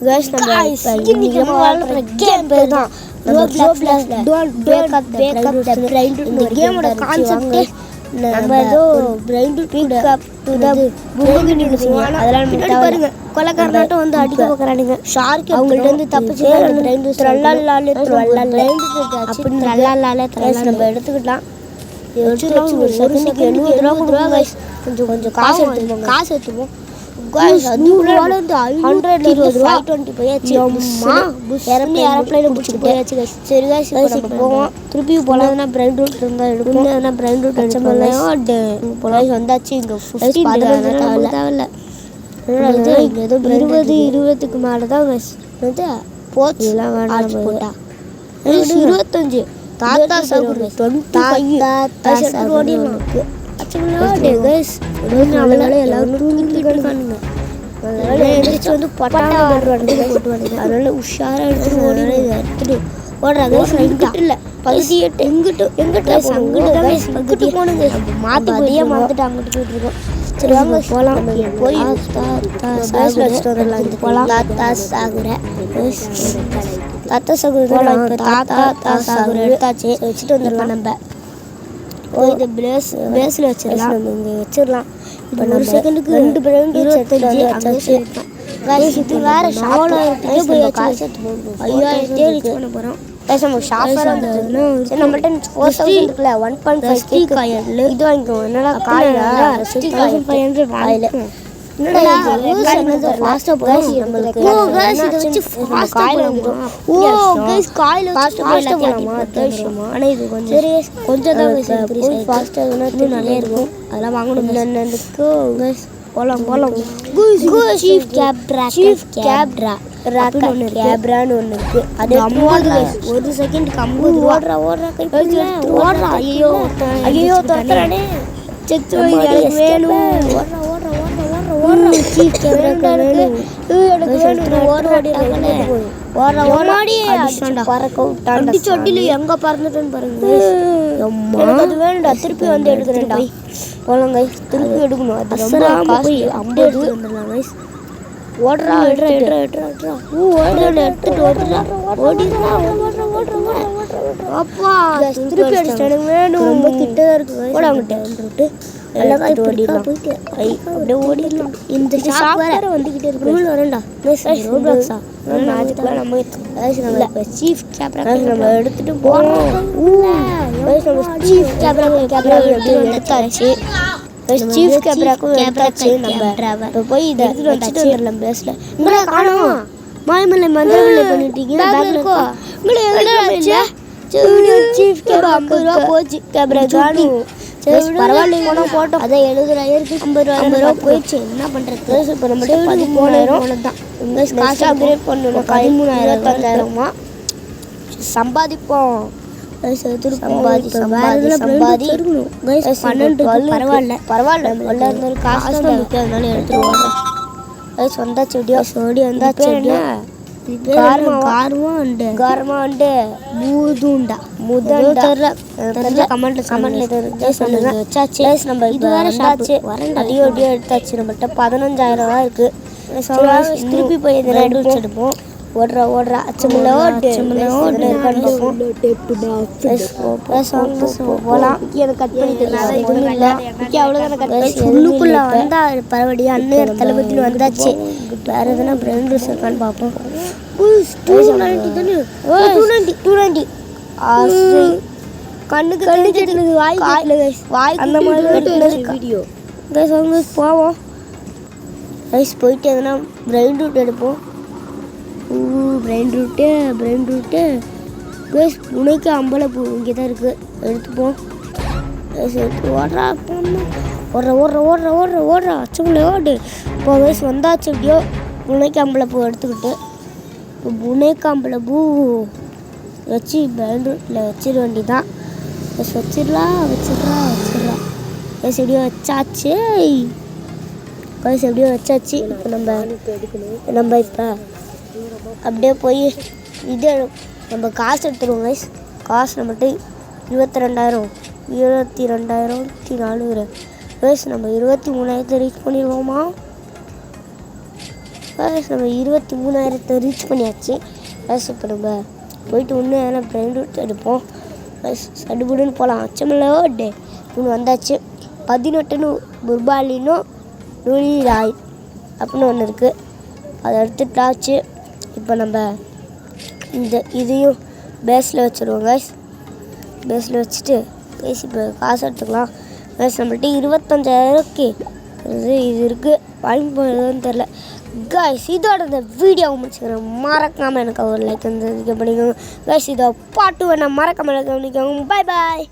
Guys நம்ம இன்னைக்கு நம்ம விளையாடுற கேம் பேர் தான் ரோப்ளாக்ஸ்ல don't break up the brain rot. இந்த கேமோட கான்செப்ட் நம்ம ஏதோ brain rot pick up to the பூமின்னு சொல்லுவாங்க. அதெல்லாம் நம்ம பாருங்க கொலகாரனாட்டம் வந்து அடிக்க பார்க்கறானுங்க. ஷார்க் அவங்கள்ட்ட இருந்து தப்பிச்சு பிரைன் ரூட் ட்ரல்லாலாலே பிரைன் ரூட் அப்படி ட்ரல்லாலாலே நம்ம எடுத்துக்கலாம். ஒரு செகண்டுக்கு 70 ரூபா கொடுங்க கைஸ். கொஞ்சம் காசு எடுத்துப்போம் guys. அது உள்ள 120 ரூபா 520 போயாச்சு. அம்மா ஏரோப்ளேன்ல புடிச்சிட்டு போயாச்சு guys. சரி guys இப்போ போவோம். திருப்பி போலாம்னா பிரைன் ரூட் இருந்தா எடுப்போம். இல்லனா பிரைன் ரூட் எடுத்துக்கலாம். போலாய் வந்தாச்சு. இங்க 15 தேவல. இது ஏதோ 20க்கு மேல தான் guys. இது போச்சு எல்லாம் வேணாம் போட்டா. 25 தாத்தா சகுரு 25 தாத்தா சகுரு நமக்கு அச்சமலாடே गाइस. அதனால எல்லாரும் தூங்கிட்டு இருக்கானுங்க. அதனால எந்திரிச்சு வந்து பட்டாங்க போட்டுவானுங்க. அதனால உஷாரா எடுத்து எடுத்துட்டு ஓடுறாங்க गाइस. இங்கிட்டு இல்ல 18 எங்கிட்டு அங்கிட்டு गाइस அங்கிட்டு போணுங்க. மாத்தி போடியே மாத்திட்டு அங்கிட்டு போயிட்டு இருக்கோம். சரி வாங்க போலாம். போய் தாத்தா சகுரு வச்சிட்டு வரலாம். இந்த போலாம் தாத்தா சகுரு தாத்தா சகுரு போலாம். தாத்தா சகுரு எடுத்தாச்சு. வச்சிட்டு வந்துடலாம். நம்ம இது பேஸ்ல வச்சிடலாம். நம்ம இங்கே வச்சிடலாம். இப்போ ஒரு செகண்டுக்கு 2 பிரைன் வச்சாச்சு. இது வேற ஷாப்ல போய் காசு எடுத்து 5000 ரீச் பண்ண போகிறோம். நம்ம ஷாப்பர் வந்து நம்மள்ட்ட 4000 இருக்குல்ல 1.5 காயில் இது வாங்கிக்கோங்க. என்னடா காயில் 6500 காயில் என்னடா ஃபாஸ்டா போய் நமக்கு ஓ गाइस இத வச்சு ஃபாஸ்டா போலாம். ஓ गाइस காயில் ஃபாஸ்டா போலாமா அத்தேஷமா. ஆனா இது கொஞ்சம் தான் गाइस ஃபாஸ்டா இன்னும் நிறைய இருக்கும். அதெல்லாம் வாங்கணும். என்னன்னுக்கு गाइस போலாம் गाइस சீஃப் கேப்ரா ராக்கெட் ஒன்னு கேப்ரான்னு ஒன்னு இருக்கு. அது 50 गाइस. ஒரு செகண்டுக்கு 50 ஓடுறா கைப்போடுறா. ஐயோ தரறானே செத்து எனக்கு வேணும். ஓடுறா சீஃப் கேப்ரா வேணும். எனக்கு வேணும். ஓடி பறக்க விட்டான். சொட்டில எங்க பறந்துட்டேன்னு பாருங்க. எனக்கு அது வேணும்டா. திருப்பி வந்து எடுக்கிறேன்டா. போலாம் गाइस. திருப்பி எடுக்கணும். அது ரொம்ப காசு. 50 வந்துடலாம் गाइस. ஓடுறா எடுத்துட்டு ஓடுறா அப்பா திருப்பி அடிச்சிட்டு எனக்கு வேணும். ரொம்ப கிட்ட இருக்கு ஓடாங்கிட்டு எல்லாம் ஓடிடலாம். அப்படியே ஓடிடலாம். இந்த ஷாப் வேற வந்துகிட்டே இருக்கு. வரேன்டா ரோப்ளாக்ஸா மேஜிக்லாம் நம்ம சீஃப் கேப்ரா நம்ம எடுத்துட்டு போறோம். சீஃப் கேப்ரா எடுத்தாச்சு. சீஃப் கேப்ராக்கு எடுத்தாச்சு. நம்ம இப்போ போய் இதை எடுத்துட்டு வச்சுட்டு வந்துடலாம். பேஸ்ல உங்களை காணோம். மாயமல்லை மந்திரமல்லை பண்ணிட்டீங்க. சீஃப் கேப்ரா 50 ரூபா போச்சு. கேப்ரா காணும். பரவாயில்ல போட்டோம். அதை 70,000 50 ரூபா போயிடுச்சு. என்ன பண்றது? இப்போ நம்ம 13,000 தான் காசு அப்கிரேட் பண்ணணும். 13,000 சம்பாதிப்போம். பரவாயில்ல காசு தான் முக்கியம். எடுத்துருவாங்க வந்தாச்சு. ஓடி வந்தாச்சு. எடுத்தாச்சு. நம்மள்ட்ட 15,000 ரூபா இருக்கு. திருப்பி போய் எடுப்போம். ஓடுறா அச்சமுள்ள போலாம். எனக்கு கட் பண்ணிட்டு உள்ளுக்குள்ள வந்தா பரவாயில்லையா. அண்ணன் தளபதினு வந்தாச்சு. வேற எதுனா பிரைன் ரூட் இருக்கான்னு பார்ப்போம். 290 கண்ணுக்கு வாய் அந்த மாதிரி வீடியோ போவோம். போயிட்டு எதுனா பிரைன் ரூட் எடுப்போம். பிரைன் ரூட்டு கைஸ் உனக்கு அம்பலப்பூ இங்கே தான் இருக்குது. எடுத்துப்போம். ஓடுறா அச்சுக்குள்ளே ஓடு. இப்போ கைஸ் வந்தாச்சு. எப்படியோ புனைக்கு அம்பலப்பூ எடுத்துக்கிட்டு இப்போ புனைக்கு அம்பலப்பூ வச்சு பிரைன் ரூட்டில் வச்சிட வேண்டிதான். வச்சிடலாம். கைஸ் எப்படியோ வச்சாச்சு. இப்போ நம்ம இப்போ அப்படியே போய் இது நம்ம காசு எடுத்துருவோம் கைஸ். காசு நம்மகிட்ட 22,400 கைஸ். நம்ம 23,000 ரீச் பண்ணிடுவோமா? ஃபர்ஸ்ட் நம்ம 23,000 ரீச் பண்ணியாச்சு. ஃபர்ஸ்ட் இப்போ நம்ம போயிட்டு ஒன்று ஏன்னா பிரைன் ரூட் எடுப்போம். சடுபுடுன்னு போகலாம். அச்சமில்லோ டே ஒன்று வந்தாச்சு. 18 புர்பாலினோ நூலி ராய் அப்படின்னு ஒன்று இருக்குது. அதை எடுத்துட்டாச்சு. இப்போ நம்ம இதையும் பேஸில் வச்சுருவோம் கைஸ். பேஸில் வச்சுட்டு பேசி இப்போ காசு எடுத்துக்கலாம் கைஸ். நம்மள்ட்ட 25,000க்கு இது இருக்குது. வாங்கி போகிறதுன்னு தெரில கைஸ். இதோட இந்த வீடியோ முடிச்சுக்கிறேன். மறக்காமல் எனக்கு ஒரு லைக் வந்து பண்ணிக்கோங்க கைஸ். இதோ பாட்டு வேணால் மறக்காமல் லைக் பண்ணிக்கோங்க. பாய் பாய்.